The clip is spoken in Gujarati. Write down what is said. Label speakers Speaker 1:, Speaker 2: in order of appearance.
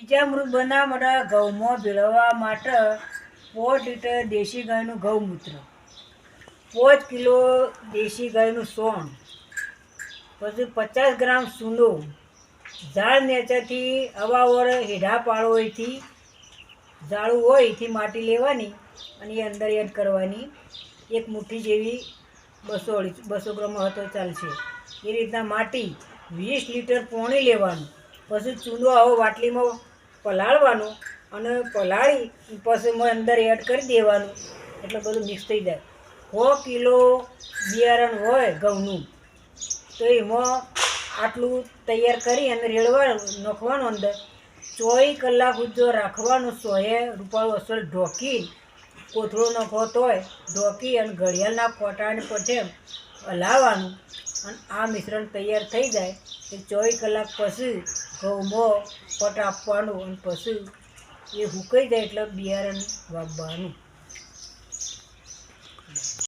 Speaker 1: બીજામૃત બનાવવા માટે ઘઉંમાં ભેળવવા માટે 5 લીટર દેશી ગાયનું ગૌમૂત્ર, 5 કિલો દેશી ગાયનું સોણ, પછી 50 ગ્રામ સૂંદો, ઝાડ નીચેથી અવાવર હેઢા પાડો એથી ઝાડું હોય એથી માટી લેવાની અને એ અંદર એડ કરવાની. એક મુઠ્ઠી જેવી 200 ગ્રામ હોય તો ચાલશે. એ રીતના માટી 20 લીટર પાણી લેવાનું. પછી ચૂંદો આવો વાટલીમાં પલાળવાનો અને પલાળી પછી અંદર એડ કરી દેવાનું એટલે બધું મિક્સ થઈ જાય. 100 કિલો બિયારણ હોય ઘઉંનું તો એમાં આટલું તૈયાર કરી અને રેડવાનું નાખવાનું અંદર 24 કલાક સુધી રાખવાનું. 100 રૂપિયા અસલ ઢોકી કોથળો નાખવો તોય ઢોકી અને ઘડિયાળના કોટાને પછી હલાવવાનું અને આ મિશ્રણ તૈયાર થઈ જાય. 24 કલાક પછી ઘઉંમાં પટ આપવાનું અને પછી એ સુકાઈ જાય એટલે બિયારણ વાવવાનું.